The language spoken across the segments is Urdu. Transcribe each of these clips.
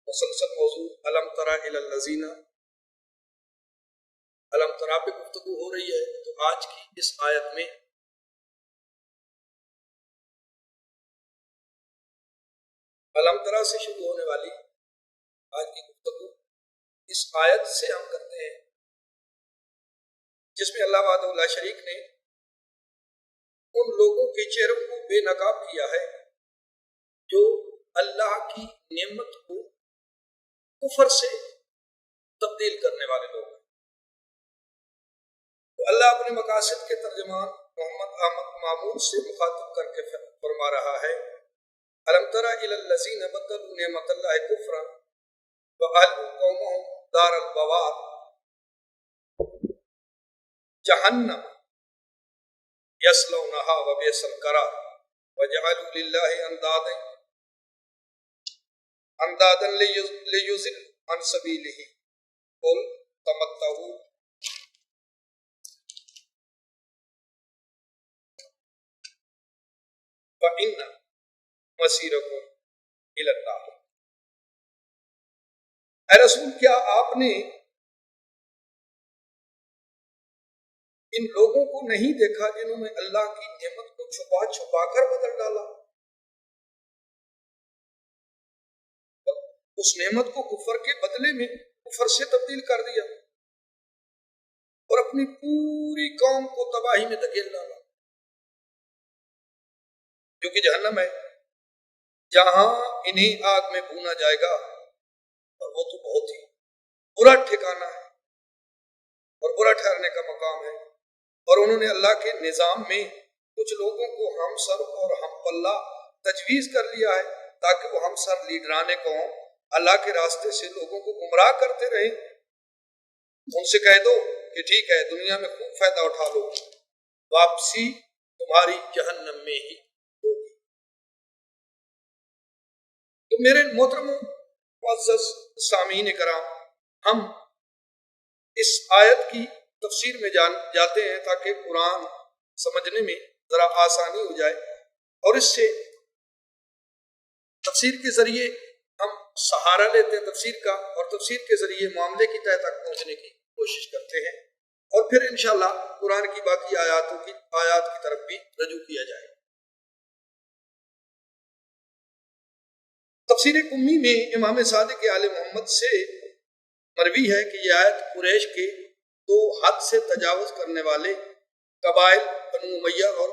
مسلسل موضوع الم تری الی الذین، الم تری پہ گفتگو ہو رہی ہے. تو آج کی اس آیت میں الم تری سے شروع ہونے والی آج کی گفتگو اس آیت سے ہم کرتے ہیں جس میں اللہ وحدہ لا شریک نے ان لوگوں کے چہروں کو بے نقاب کیا ہے جو اللہ کی نعمت کو کفر سے تبدیل کرنے والے لوگ ہیں. تو اللہ اپنے مقاصد کے ترجمان محمد احمد مامون سے مخاطب کر کے فرما رہا ہے الم تری الی الذین بدلوا نعمت اللہ کفرا وأحلوا قومهم دار البوار جہنم یصلونہا وبئس القرار وجعلوا للہ اندادا لیضلوا عن سبیلہ قل تمتعوا فإن مصیرکم الی النار. اے رسول کیا آپ نے ان لوگوں کو نہیں دیکھا جنہوں نے اللہ کی نعمت کو چھپا چھپا کر بدل ڈالا، اس نعمت کو کفر کے بدلے میں کفر سے تبدیل کر دیا اور اپنی پوری قوم کو تباہی میں دھکیل ڈالا جو کہ جہنم ہے جہاں انہیں آگ میں بھونا جائے گا، اور وہ تو بہت ہی برا ٹھکانہ ہے اور برا ٹھہرنے کا مقام ہے. اور انہوں نے اللہ کے نظام میں کچھ لوگوں کو ہم سر اور ہم پلہ تجویز کر لیا ہے تاکہ وہ ہم سر لیڈرانے قوم اللہ کے راستے سے لوگوں کو گمراہ کرتے رہیں. ان سے کہہ دو کہ ٹھیک ہے دنیا میں خوب فائدہ اٹھا لو، واپسی تمہاری جہنم میں ہی ہوگی. تو میرے محترم معزز سامعین کرام، ہم اس آیت کی تفسیر میں جاتے ہیں تاکہ قرآن سمجھنے میں ذرا آسانی ہو جائے، اور اس سے تفسیر کے ذریعے ہم سہارا لیتے ہیں تفسیر کا، اور تفسیر کے ذریعے معاملے کی تہہ تک پہنچنے کی کوشش کرتے ہیں، اور پھر انشاءاللہ قرآن کی باقی آیات کی طرف بھی رجوع کیا جائے. تفسیر قمی میں امام صادق آل محمد سے مروی ہے کہ یہ آیت قریش کے دو حد سے تجاوز کرنے والے قبائل بنو امیہ اور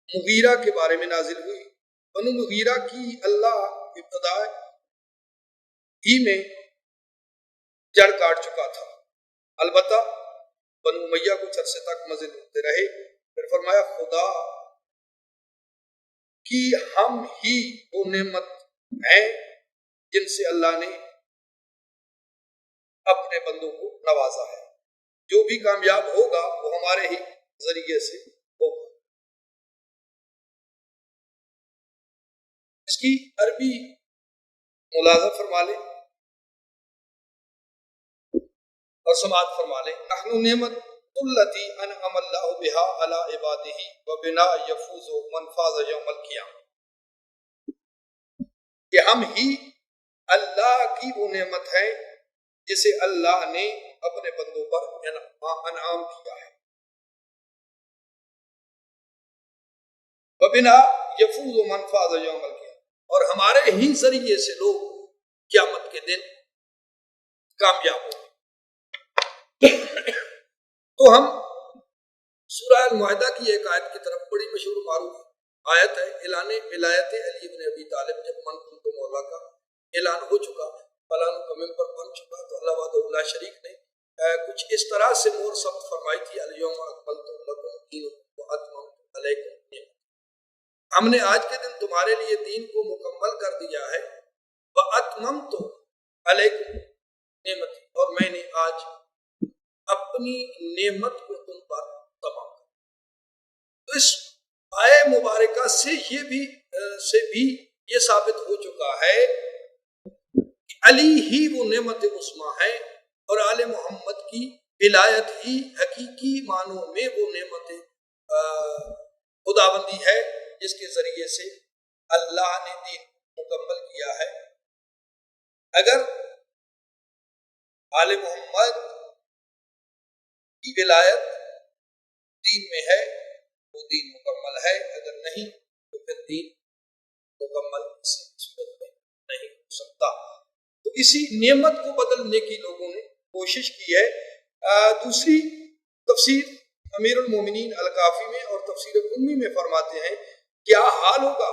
مغیرہ کے بارے میں نازل ہوئی. بنو مغیرہ کی اللہ ابتدا ہی میں جڑ کاٹ چکا تھا، البتہ بنو امیہ کچھ عرصے تک مزے ہوتے رہے. پھر فرمایا خدا کی ہم ہی وہ نعمت ہیں جن سے اللہ نے اپنے بندوں کو نوازا ہے، جو بھی کامیاب ہوگا وہ ہمارے ہی ذریعے سے ہوگا. اس کی عربی ملاحظہ فرما لیں اور سماعت فرما لیں. نحن نعمت التی انعم اللہ بها علی عبادہ وبنا یفوز من فاز یوم القیامہ، کہ ہم ہی اللہ کی وہ نعمت ہے جسے اللہ نے اپنے بندوں پر انعام کیا ہے. وَبِنَا يَفُوزُ مَنْ فَازَ يَوْمَ الْقِيَامَةِ، اور ہمارے ہی ذریعے سے لوگ قیامت کے دن کامیاب ہوں. تو ہم سورہ المائدہ کی ایک آیت کی طرف، بڑی مشہور معروف آیت ہے، اعلان ولایت علی بن ابی طالب. جب من کنت مولا کا اعلان ہو چکا، فلاں کا ممبر بن چکا، تو اللہ وحدہ لا شریک نے کچھ اس طرح سے مہر ثبت فرمائی تھی الیوم اکملت لکم دینکم واتممت علیکم نعمتی، ہم نے آج کے دن تمہارے لیے دین کو مکمل کر دیا ہے، واتممت علیکم نعمتی، اور میں نے آج اپنی نعمت کو تم پر تمام کر. تو اس آئے مبارکہ سے بھی یہ ثابت ہو چکا ہے کہ علی ہی وہ نعمت عظمیٰ ہے، اور آل محمد کی ولایت ہی حقیقی معنوں میں وہ نعمت خداوندی ہے جس کے ذریعے سے اللہ نے دین مکمل کیا ہے. اگر آل محمد کی ولایت دین میں ہے وہ دین مکمل ہے، اگر نہیں تو پھر دین مکمل کسی صورت میں نہیں ہو سکتا۔ تو اسی نعمت کو بدلنے کی لوگوں نے کوشش کی ہے۔ دوسری تفسیر امیر المومنین الکافی میں اور تفسیر امی میں فرماتے ہیں کیا حال ہوگا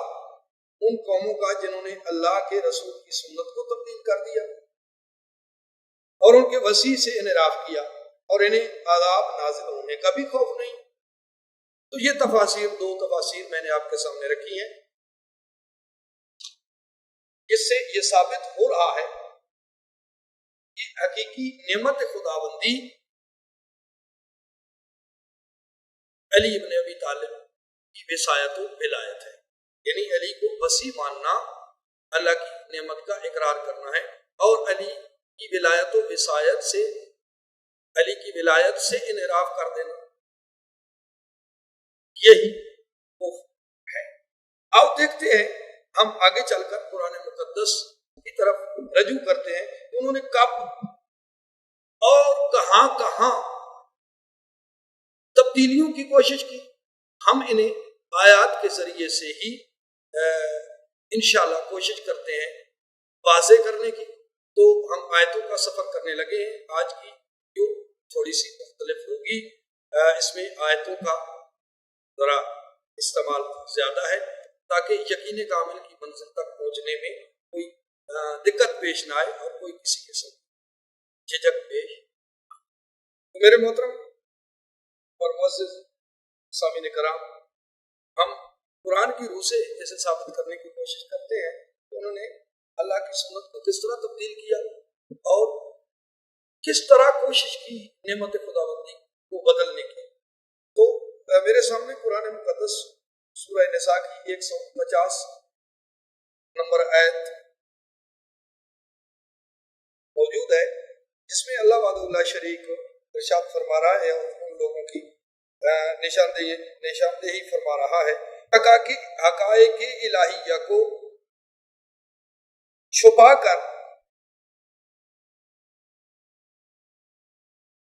ان قوموں کا جنہوں نے اللہ کے رسول کی سنت کو تبدیل کر دیا اور ان کے وسیع سے انحراف کیا اور انہیں عذاب نازل ہونے کا بھی خوف نہیں۔ تو یہ دو تفاسیر میں نے آپ کے سامنے رکھی ہیں، اس سے یہ ثابت ہو رہا ہے کہ حقیقی نعمت خداوندی علی ابن ابی طالب کی وصایت و ولایت ہے، یعنی علی کو وسیع ماننا، اللہ کی نعمت کا اقرار کرنا ہے، اور علی کی ولایت و وصایت سے، علی کی ولایت سے انحراف کر دینا، یہی کفر ہے۔ اب دیکھتے ہیں، ہم آگے چل کر قرآن مقدس کی طرف رجوع کرتے ہیں کہ انہوں نے کب اور کہاں کہاں تبدیلیوں کی کوشش کی۔ ہم انہیں آیات کے ذریعے سے ہی انشاءاللہ کوشش کرتے ہیں واضح کرنے کی۔ تو ہم آیتوں کا سفر کرنے لگے ہیں، آج کی جو تھوڑی سی مختلف ہوگی، اس میں آیتوں کا ذرا استعمال زیادہ ہے تاکہ یقین کامل کی منزل تک پہنچنے میں کوئی دقت پیش نہ آئے اور کوئی کسی قسم جھجک پیش۔ میرے محترم اور معزز سامعین کرام، ہم قرآن کی روح سے اسے ثابت کرنے کی کوشش کرتے ہیں کہ انہوں نے اللہ کی سنت کو کس طرح تبدیل کیا اور کس طرح کوشش کی نعمت خداوندی کو بدلنے کی۔ تو میرے سامنے قرآن مقدس سورہ نساء کی 150 نمبر آیت موجود ہے، جس میں اللہ وحدہ لا شریک ارشاد فرما رہا ہے اور ان لوگوں کی نشاندہی فرما رہا ہے حقائق الہیہ کو چھپا کر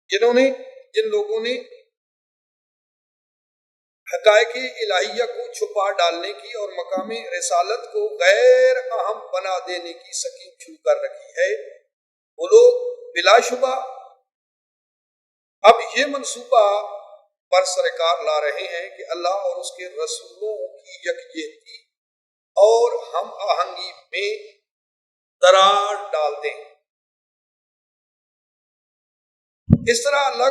جن لوگوں نے حقائق الہیہ کو چھپا ڈالنے کی اور مقام رسالت کو غیر اہم بنا دینے کی سکیم شروع کر رکھی ہے، وہ لوگ بلا شبہ اب یہ منصوبہ پر سرکار لا رہے ہیں کہ اللہ اور اس کے رسولوں کی یکجہتی اور ہم آہنگی میں دراڑ ڈال دیں۔ اس طرح اللہ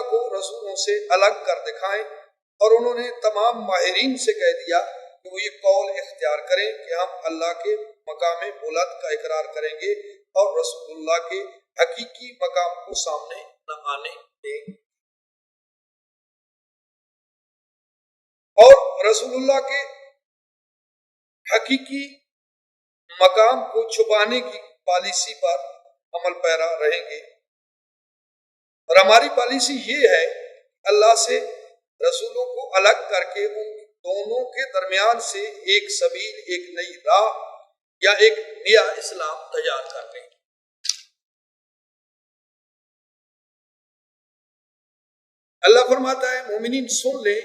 کو رسولوں سے الگ کر دکھائیں، اور انہوں نے تمام ماہرین سے کہہ دیا کہ وہ یہ قول اختیار کریں کہ ہم اللہ کے مقام بلند کا اقرار کریں گے اور رسول اللہ کے حقیقی مقام کو سامنے نہ آنے دیں، اور رسول اللہ کے حقیقی مقام کو چھپانے کی پالیسی پر عمل پیرا رہیں گے۔ اور ہماری پالیسی یہ ہے اللہ سے رسولوں کو الگ کر کے ان دونوں کے درمیان سے ایک سبیل، ایک نئی راہ یا ایک نیا اسلام تیار کر لیں۔ اللہ فرماتا ہے مومنین سن لیں،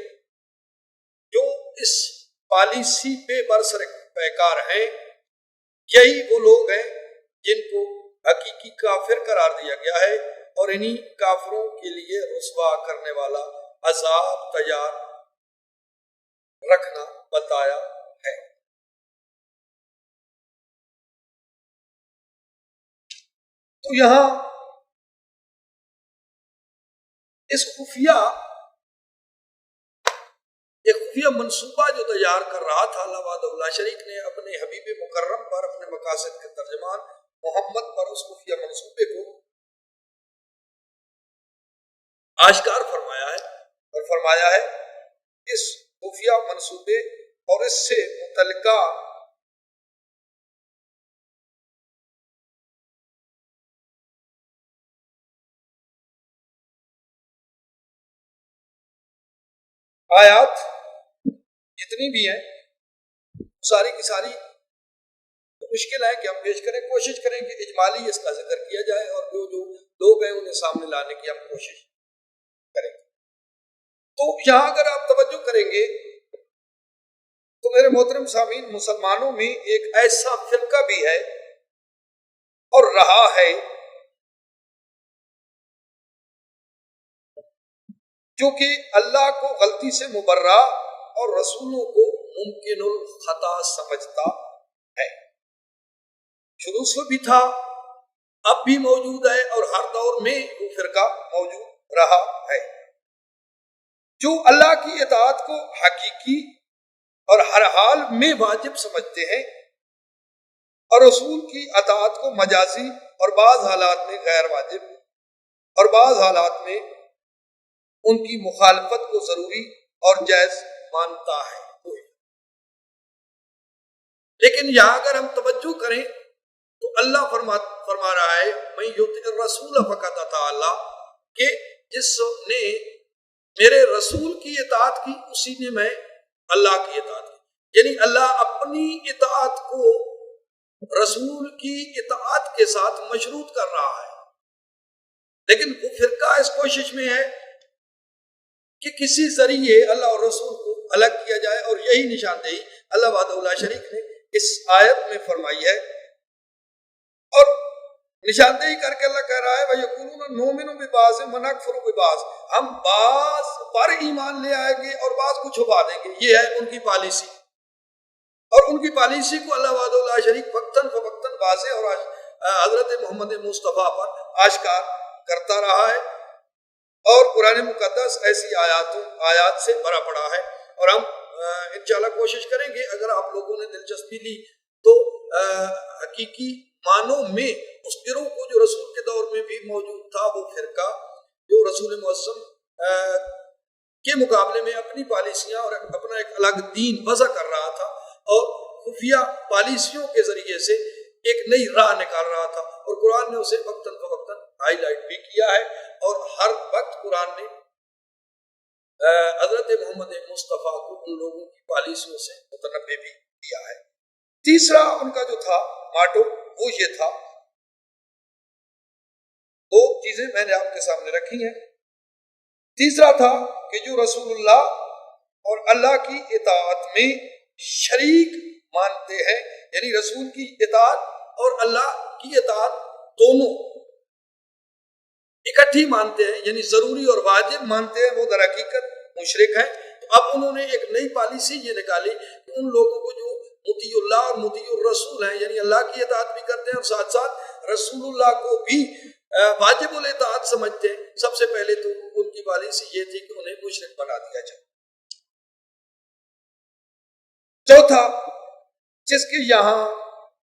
جو اس پالیسی پہ برسر پیکار ہیں یہی وہ لوگ ہیں جن کو حقیقی کافر قرار دیا گیا ہے، اور انہی کافروں کے لیے رسوا کرنے والا عذاب تیار رکھنا بتایا ہے۔ تو یہاں اس خفیہ منصوبہ جو تیار کر رہا تھا اللہ وحدہ لا شریک نے اپنے حبیب مکرم پر، اپنے مقاصد کے ترجمان محمد پر، اس خفیہ منصوبے کو آشکار فرمایا ہے، اور فرمایا ہے اس خفیہ منصوبے اور اس سے متعلقہ آیات جتنی بھی ہیں ساری کی ساری مشکل ہے کہ ہم پیش کریں. کوشش کریں کہ اجمالی اس کا ذکر کیا جائے اور جو جو لوگ ہیں انہیں سامنے لانے کی ہم کوشش کریں. تو یہاں اگر آپ توجہ کریں گے تو میرے محترم سامعین، مسلمانوں میں ایک ایسا فرقہ بھی ہے اور رہا ہے جو کہ اللہ کو غلطی سے مبرہ اور رسولوں کو ممکن الخطا سمجھتا ہے. شروع سے بھی تھا، اب بھی موجود ہے اور ہر دور میں وہ فرقہ موجود رہا ہے جو اللہ کی اطاعت کو حقیقی اور ہر حال میں واجب سمجھتے ہیں اور رسول کی اطاعت کو مجازی اور بعض حالات میں غیر واجب اور بعض حالات میں ان کی مخالفت کو ضروری اور جائز مانتا ہے. لیکن یہاں اگر ہم توجہ کریں تو اللہ فرما رہا ہے میں یطع الرسول فقد اطاع اللہ، کہ جس نے میرے رسول کی اطاعت کی اسی نے میں اللہ کی اطاعت کی. یعنی اللہ اپنی اطاعت کو رسول کی اطاعت کے ساتھ مشروط کر رہا ہے. لیکن وہ فرقہ اس کوشش میں ہے کہ کسی ذریعے اللہ اور رسول کو الگ کیا جائے، اور یہی نشاندہی اللہ وحدہ لا شریک نے اس آیت میں فرمائی ہے. اور نشاندہی کر کے اللہ کہہ رہا ہے وَيَقُولُونَ نُؤْمِنُ بِبَعْضٍ وَنَكْفُرُ بِبَعْضٍ، ہم بعض پر ایمان لے آئیں گے اور بعض کو چھپا دیں گے. یہ ہے ان کی پالیسی، اور ان کی پالیسی کو اللہ وحدہ لا شریک وقتاً فوقتاً واضح اور حضرت محمد مصطفیٰ پر آشکار کرتا رہا ہے. اور قرآن مقدس ایسی آیات سے بھرا پڑا ہے. اور ہم انشاءاللہ کوشش کریں گے، اگر آپ لوگوں نے دلچسپی لی تو حقیقی معنوں میں اس گروہ کو جو رسول کے دور میں بھی موجود تھا، وہ فرقہ جو رسول معظم کے مقابلے میں اپنی پالیسیاں اور اپنا ایک الگ دین وضع کر رہا تھا اور خفیہ پالیسیوں کے ذریعے سے ایک نئی راہ نکال رہا تھا، اور قرآن نے اسے وقتاً فوقتاً ہائی لائٹ بھی کیا ہے. اور ہر وقت قرآن نے حضرت محمد مصطفیٰ کو ان لوگوں کی پالیسیوں سے متنبع بھی کیا ہے. تیسرا ان کا جو تھا ماٹو وہ یہ تھا، دو چیزیں میں نے آپ کے سامنے رکھی ہیں. تیسرا تھا کہ جو رسول اللہ اور اللہ کی اطاعت میں شریک مانتے ہیں، یعنی رسول کی اطاعت اور اللہ کی اطاعت دونوں اکٹھی مانتے ہیں، یعنی ضروری اور واجب مانتے ہیں، وہ در حقیقت مشرک ہیں. تو اب انہوں نے ایک نئی پالیسی یہ نکالی کہ ان لوگوں کو جو مطیع اللہ اور مطیع الرسول ہیں، یعنی اللہ کی اطاعت بھی کرتے ہیں اور ساتھ ساتھ رسول اللہ کو بھی واجب الاطاعت سمجھتے ہیں، سب سے پہلے تو ان کی پالیسی یہ تھی کہ انہیں مشرک بنا دیا جائے. چوتھا، جس کے یہاں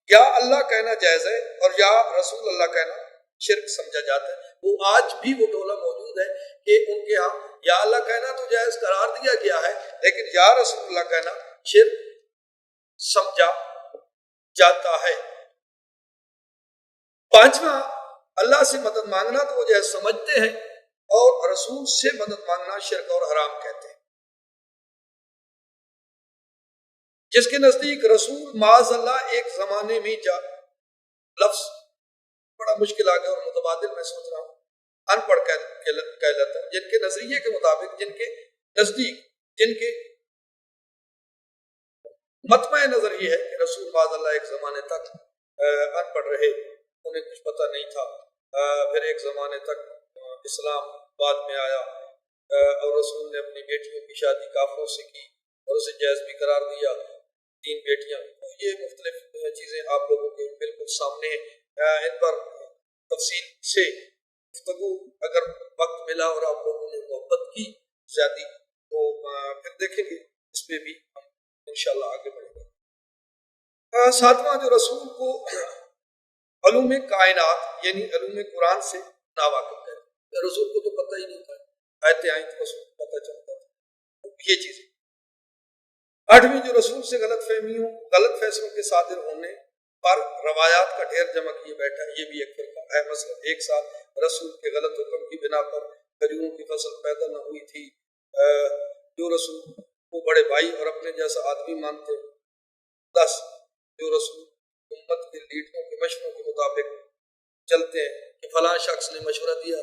یا اللہ کہنا جائز ہے اور یا رسول اللہ کہنا شرک سمجھا جاتا ہے، وہ آج بھی وہ ٹولہ موجود ہے کہ ان کے ہاں یا اللہ کہنا تو جائز قرار دیا گیا ہے، لیکن یا رسول اللہ کہنا شرک سمجھا جاتا ہے. پانچواں، اللہ سے مدد مانگنا تو وہ جائز سمجھتے ہیں اور رسول سے مدد مانگنا شرک اور حرام کہتے ہیں. جس کے نزدیک رسول معاذ اللہ ایک زمانے میں لفظ بڑا مشکل آ گیا اور متبادل میں سوچ رہا ہوں ان پڑھ کہہ لیتا ہوں، جن کے نظریے کے مطابق، جن کے نزدیک، جن کے مطمع نظر یہ ہے کہ رسول معاذ اللہ ایک زمانے تک ان پڑھ رہے، انہیں کچھ پتہ نہیں تھا، پھر ایک زمانے تک اسلام بعد میں آیا اور رسول نے اپنی بیٹیوں کی شادی کافروں سے کی اور اسے جائز بھی قرار دیا، 3 بیٹیاں. تو یہ مختلف چیزیں آپ لوگوں کے بالکل سامنے ہیں. ان پر تفصیل سے گفتگو اگر وقت ملا اور آپ لوگوں نے محبت کی زیادہ تو پھر دیکھیں گے، اس پہ بھی ہم انشاءاللہ آگے بڑھیں گے. 7واں، جو رسول کو علوم کائنات یعنی علوم قرآن سے ناواقف ہے. رسول کو تو پتہ ہی نہیں تھا، آیتیں آئیں تو رسول کو پتہ چلتا تھا. یہ چیزیں. 8ویں، جو رسول سے غلط فہمیوں، غلط فیصلوں کے صادر ہونے پر روایات کا ڈھیر جمع کیے بیٹھا ہے. یہ بھی ایک فرقہ ہے. مثلا ایک سال رسول کے غلط حکم کی بنا پر کھجوروں کی فصل پیدا نہ ہوئی تھی، جو رسول کو بڑے بھائی اور اپنے جیسا آدمی مانتے. 10، جو رسول امت لیڈروں کے مشوروں کے مطابق چلتے ہیں کہ فلاں شخص نے مشورہ دیا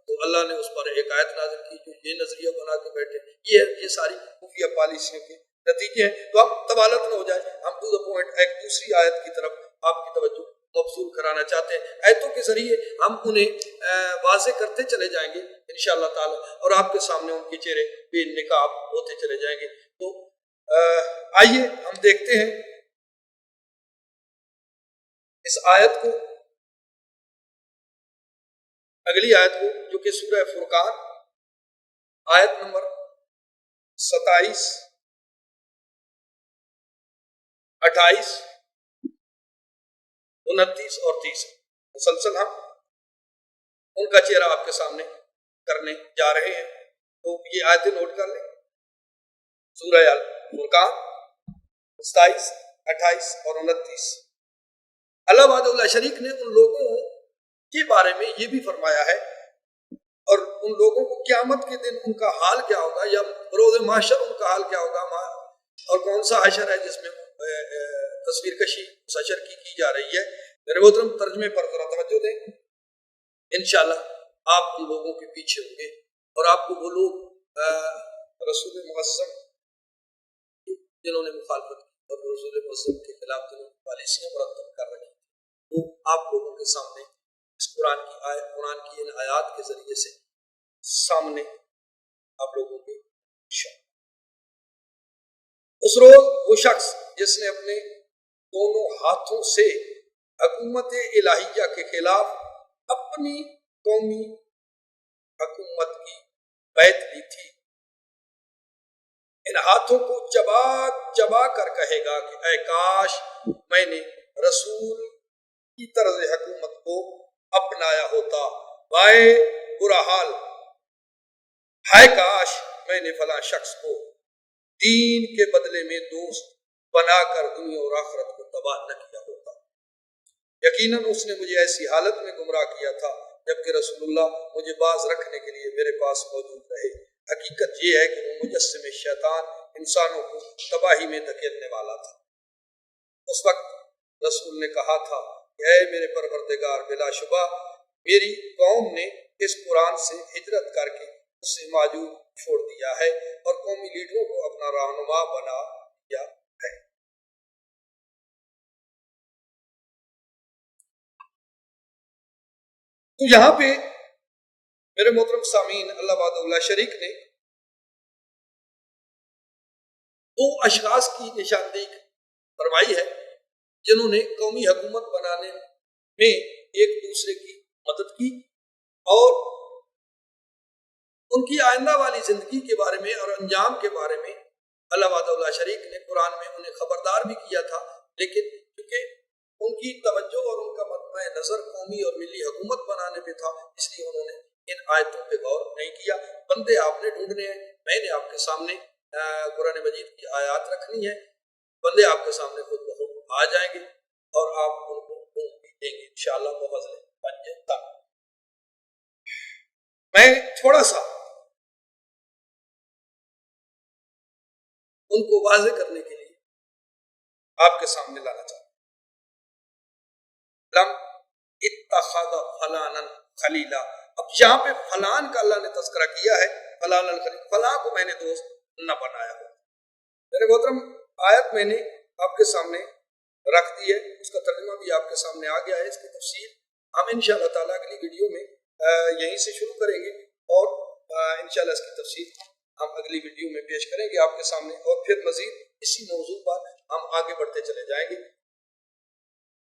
تو اللہ نے اس پر ایک آیت نازل کی جو یہ نظریہ بنا کے بیٹھے، یہ ساری خفیہ پالیسیوں کے نتیجے ہیں۔ تو اب طوالت نہ ہو جائے، ہم ٹو دا پوائنٹ ایک دوسری آیت کی طرف آپ کی توجہ مبذول کرانا چاہتے ہیں۔ آیتوں کے ذریعے ہم انہیں واضح کرتے چلے جائیں گے انشاءاللہ تعالی، اور آپ کے سامنے ان کے چہرے بے نقاب ہوتے چلے جائیں گے۔ تو آئیے ہم دیکھتے ہیں اس آیت کو، اگلی آیت کو، جو کہ سورہ فرقان آیت نمبر 27، 28، 29 اور 30 مسلسل ہم ان کا چہرہ آپ کے سامنے کرنے جا رہے ہیں۔ تو یہ آیتیں نوٹ کر لیں، سورہ فرقان 27، 28 اور 29۔ اللہ وحدہ لا شریک نے ان لوگوں کے بارے میں یہ بھی فرمایا ہے، اور ان لوگوں کو قیامت کے دن ان کا حال کیا ہوگا، یا روز محشر ان کا حال کیا ہوگا، اور کون سا حشر ہے جس میں تصویر کشی اس حشر کی جا رہی ہے۔ میرے محترم ترجمے پر ذرا توجہ دیں، انشاءاللہ آپ ان لوگوں کے پیچھے ہوں گے، اور آپ کو وہ لوگ رسول معظم جنہوں نے مخالفت کی اور رسول معظم کے خلاف جنہوں نے پالیسیاں مرتب کر رکھی، وہ آپ لوگوں کے سامنے اس قرآن کی ان آیات کے ذریعے سے سامنے آپ لوگوں کے اس روز وہ شخص جس نے اپنے دونوں ہاتھوں سے حکومت الہیہ کے خلاف اپنی قومی حکومت کی بیعت لی تھی، ان ہاتھوں کو چبا چبا کر کہے گا کہ اے کاش میں نے رسول کی طرز حکومت کو اپنایا ہوتا، وائے برا حال، ہائے کاش میں نے فلاں شخص کو دین کے بدلے میں دوست بنا کر دنیا اور آخرت کو تباہ نہ کیا ہوتا۔ یقیناً اس نے مجھے ایسی حالت میں گمراہ کیا تھا جبکہ رسول اللہ مجھے باز رکھنے کے لیے میرے پاس موجود رہے۔ حقیقت یہ ہے کہ وہ مجسم شیطان انسانوں کو تباہی میں دھکیلنے والا تھا۔ اس وقت رسول نے کہا تھا کہ اے میرے پروردگار، بلا شبہ میری قوم نے اس قرآن سے ہجرت کر کے اسے معجور چھوڑ دیا ہے اور قومی لیڈروں کو اپنا رہنما بنا دیا ہے۔ تو یہاں پہ میرے محترم سامعین، اللہ وحدہ لا شریک نے دو اشخاص کی نشاندہی فرمائی ہے جنہوں نے قومی حکومت بنانے میں ایک دوسرے کی مدد کی، اور ان کی آئندہ والی زندگی کے بارے میں اور انجام کے بارے میں اللہ وحدہ لا شریک نے قرآن میں انہیں خبردار بھی کیا تھا، لیکن کیونکہ ان کی توجہ اور ان کا مطمع نظر قومی اور ملی حکومت بنانے پہ تھا، اس لیے انہوں نے ان آیتوں پہ غور نہیں کیا۔ بندے آپ نے ڈھونڈنے ہیں، میں نے آپ کے سامنے قرآن مجید کی آیات رکھنی ہے، بندے آپ کے سامنے خود بخود آ جائیں گے اور آپ ان کو ڈھونڈ بھی دیں گے انشاءاللہ بفضل پنجتا۔ میں تھوڑا سا ان کو واضح کرنے کے لیے آپ کے سامنے لانا چاہتا ہوں۔ لم اتخذ فلانا خلیلا، اب یہاں پہ فلان کا اللہ نے تذکرہ کیا ہے، فلانا خلیل، فلاں کو میں نے دوست نہ بنایا ہو۔ میرے محترم آیت میں نے آپ کے سامنے رکھ دی ہے، اس کا ترجمہ بھی آپ کے سامنے آ گیا ہے، اس کی تفصیل ہم انشاءاللہ تعالیٰ اگلی ویڈیو میں یہیں سے شروع کریں گے، اور انشاءاللہ اس کی تفصیل ہم اگلی ویڈیو میں پیش کریں گے آپ کے سامنے، اور پھر مزید اسی موضوع پر ہم آگے بڑھتے چلے جائیں گے۔